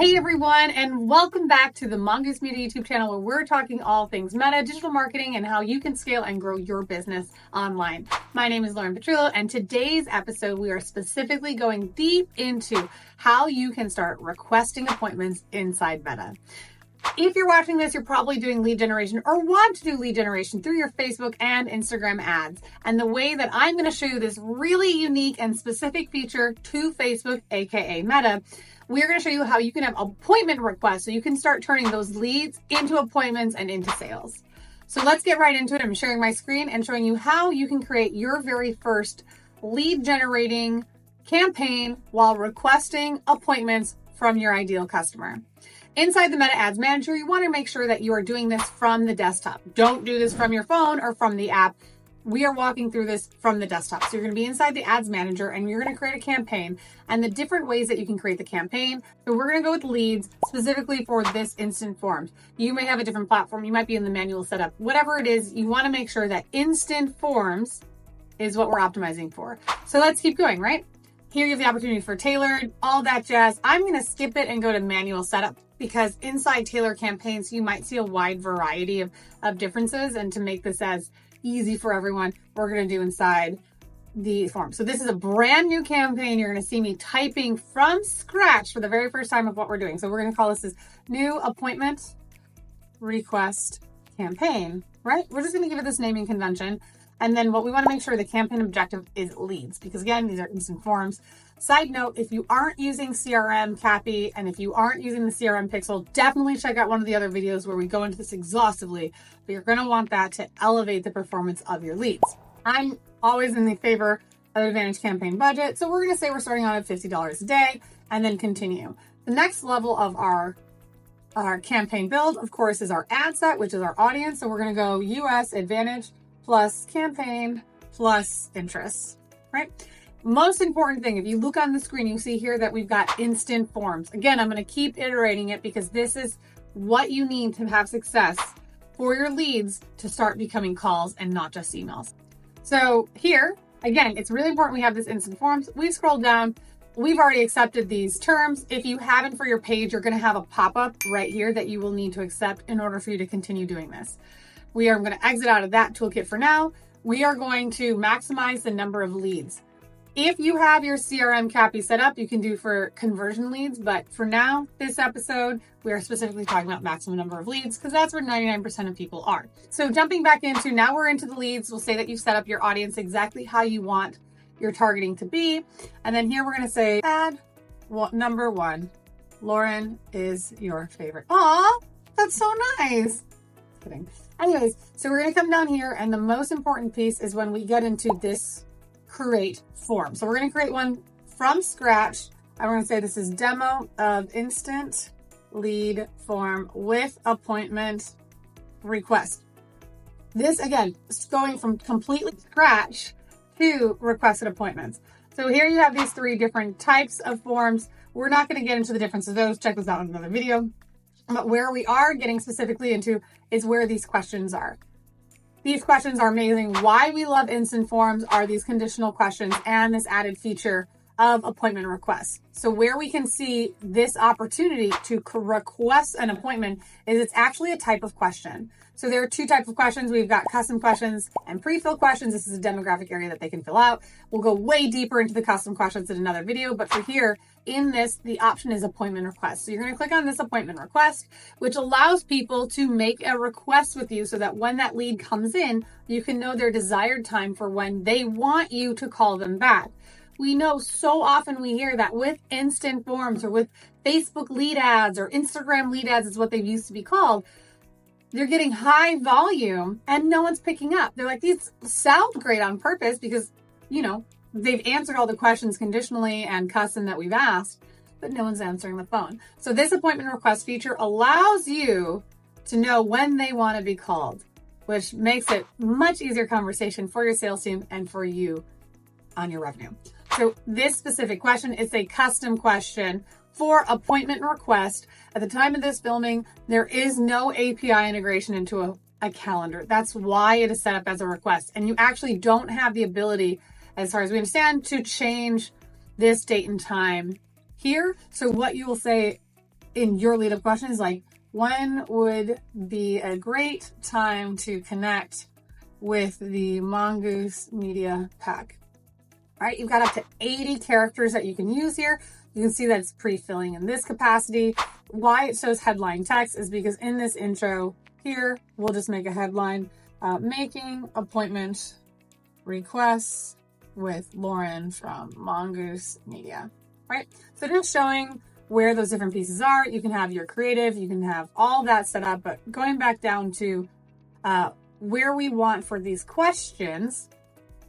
Hey everyone, and welcome back to the Mongoose Media YouTube channel where we're talking all things meta, digital marketing, and how you can scale and grow your business online. My name is Lauren Petrillo, and today's episode we are specifically going deep into how you can start requesting appointments inside Meta. If you're watching this, you're probably doing lead generation or want to do lead generation through your Facebook and Instagram ads. And the way that I'm going to show you this really unique and specific feature to Facebook, aka Meta, we're going to show you how you can have appointment requests so you can start turning those leads into appointments and into sales. So let's get right into it. I'm sharing my screen and showing you how you can create your very first lead generating campaign while requesting appointments from your ideal customer. Inside the Meta Ads Manager, you want to make sure that you are doing this from the desktop. Don't do this from your phone or from the app. We are walking through this from the desktop. So you're going to be inside the Ads Manager and you're going to create a campaign and the different ways that you can create the campaign. So we're going to go with leads specifically for this instant forms. You may have a different platform. You might be in the manual setup. Whatever it is, you want to make sure that instant forms is what we're optimizing for. So let's keep going, right? Here you have the opportunity for tailored, all that jazz. I'm going to skip it and go to manual setup because inside tailored campaigns, you might see a wide variety of differences. And to make this as easy for everyone, we're going to do inside the form. So this is a brand new campaign. You're going to see me typing from scratch for the very first time of what we're doing. So we're going to call this new appointment request campaign, right? We're just going to give it this naming convention. And then what we want to make sure the campaign objective is leads, because again, these are instant forms. Side note, if you aren't using CRM Cappy and if you aren't using the CRM Pixel, definitely check out one of the other videos where we go into this exhaustively, but you're going to want that to elevate the performance of your leads. I'm always in the favor of Advantage campaign budget. So we're going to say we're starting out at $50 a day and then continue. The next level of our campaign build, of course, is our ad set, which is our audience. So we're going to go US Advantage plus campaign plus interest, right? Most important thing, if you look on the screen, you see here that we've got instant forms. Again, I'm going to keep iterating it because this is what you need to have success for your leads to start becoming calls and not just emails. So here, again, it's really important we have this instant forms. We scroll down. We've already accepted these terms. If you haven't for your page, you're going to have a pop-up right here that you will need to accept in order for you to continue doing this. We are going to exit out of that toolkit for now. We are going to maximize the number of leads. If you have your CRM Cappy set up, you can do for conversion leads. But for now, this episode, we are specifically talking about maximum number of leads because that's where 99% of people are. So jumping back into, now we're into the leads. We'll say that you've set up your audience exactly how you want your targeting to be. And then here we're going to say, ad number 1, Lauren is your favorite. Aw, that's so nice. Kidding. Anyways, so we're going to come down here and the most important piece is when we get into this create form. So we're going to create one from scratch. And we're going to say this is demo of instant lead form with appointment request. This again is going from completely scratch to requested appointments. So here you have these 3 different types of forms. We're not going to get into the difference of those. Check this out in another video. But where we are getting specifically into is where these questions are. These questions are amazing. Why we love instant forms are these conditional questions and this added feature of appointment requests. So where we can see this opportunity to request an appointment is it's actually a type of question. So there are 2 types of questions. We've got custom questions and pre-fill questions. This is a demographic area that they can fill out. We'll go way deeper into the custom questions in another video, but for here in this, the option is appointment request. So you're going to click on this appointment request, which allows people to make a request with you so that when that lead comes in, you can know their desired time for when they want you to call them back. We know so often we hear that with instant forms or with Facebook lead ads or Instagram lead ads is what they used to be called. They're getting high volume and no one's picking up. They're like, these sound great on purpose because, they've answered all the questions conditionally and custom that we've asked, but no one's answering the phone. So this appointment request feature allows you to know when they want to be called, which makes it much easier conversation for your sales team and for you on your revenue. So this specific question is a custom question for appointment request. At the time of this filming, there is no API integration into a calendar. That's why it is set up as a request. And you actually don't have the ability, as far as we understand, to change this date and time here. So what you will say in your lead up questions, like when would be a great time to connect with the Mongoose Media Pack? All right, you've got up to 80 characters that you can use here. You can see that it's pre-filling in this capacity. Why it shows headline text is because in this intro here, we'll just make a headline, making appointment requests with Lauren from Mongoose Media, right? So just showing where those different pieces are. You can have your creative, you can have all that set up, but going back down to where we want for these questions,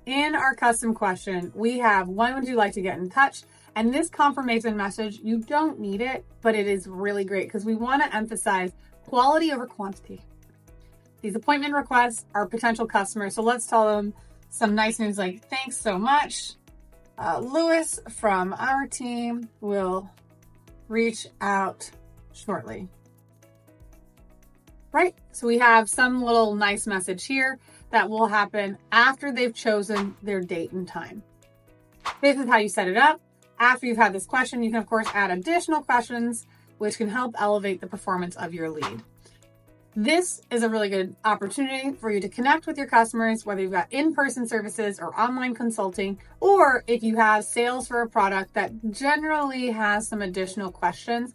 in our custom question, we have, when would you like to get in touch? And this confirmation message, you don't need it, but it is really great because we want to emphasize quality over quantity. These appointment requests are potential customers. So let's tell them some nice news like, thanks so much. Lewis from our team will reach out shortly. Right? So we have some little nice message here that will happen after they've chosen their date and time. This is how you set it up. After you've had this question, you can of course add additional questions, which can help elevate the performance of your lead. This is a really good opportunity for you to connect with your customers, whether you've got in-person services or online consulting, or if you have sales for a product that generally has some additional questions,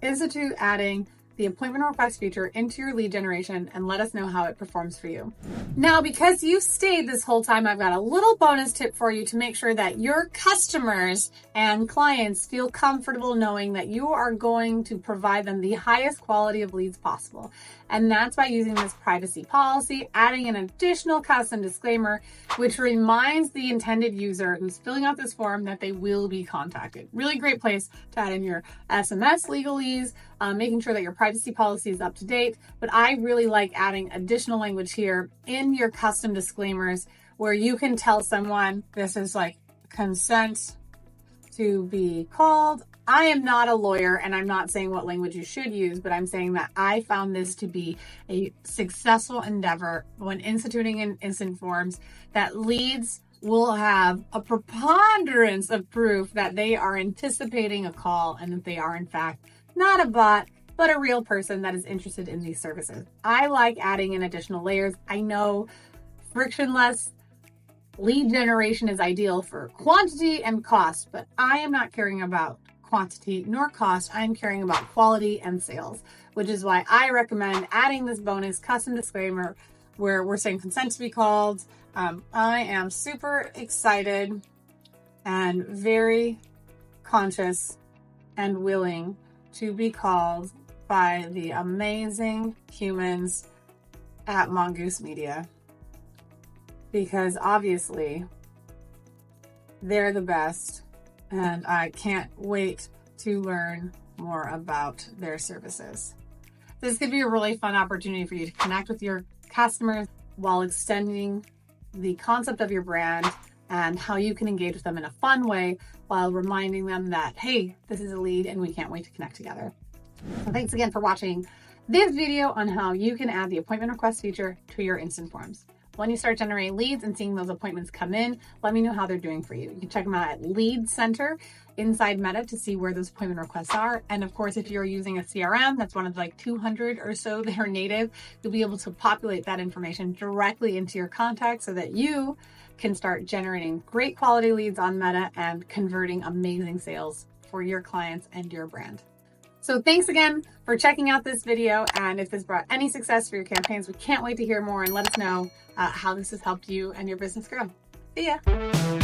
institute adding the appointment request feature into your lead generation and let us know how it performs for you. Now, because you stayed this whole time, I've got a little bonus tip for you to make sure that your customers and clients feel comfortable knowing that you are going to provide them the highest quality of leads possible. And that's by using this privacy policy, adding an additional custom disclaimer, which reminds the intended user who's filling out this form that they will be contacted. Really great place to add in your SMS legalese, making sure that your privacy policy is up to date. But I really like adding additional language here in your custom disclaimers where you can tell someone this is like consent to be called. I am not a lawyer and I'm not saying what language you should use, but I'm saying that I found this to be a successful endeavor when instituting in instant forms that leads will have a preponderance of proof that they are anticipating a call and that they are in fact not a bot, but a real person that is interested in these services. I like adding in additional layers. I know frictionless lead generation is ideal for quantity and cost, but I am not caring about quantity nor cost. I'm caring about quality and sales, which is why I recommend adding this bonus custom disclaimer where we're saying consent to be called. I am super excited and very conscious and willing to be called by the amazing humans at Mongoose Media, because obviously they're the best and I can't wait to learn more about their services. This could be a really fun opportunity for you to connect with your customers while extending the concept of your brand and how you can engage with them in a fun way while reminding them that, hey, this is a lead and we can't wait to connect together. So thanks again for watching this video on how you can add the appointment request feature to your instant forms. When you start generating leads and seeing those appointments come in, let me know how they're doing for you. You can check them out at Lead Center inside Meta to see where those appointment requests are. And of course, if you're using a CRM, that's one of like 200 or so that are native, you'll be able to populate that information directly into your contacts so that you can start generating great quality leads on Meta and converting amazing sales for your clients and your brand. So thanks again for checking out this video. And if this brought any success for your campaigns, we can't wait to hear more and let us know how this has helped you and your business grow. See ya.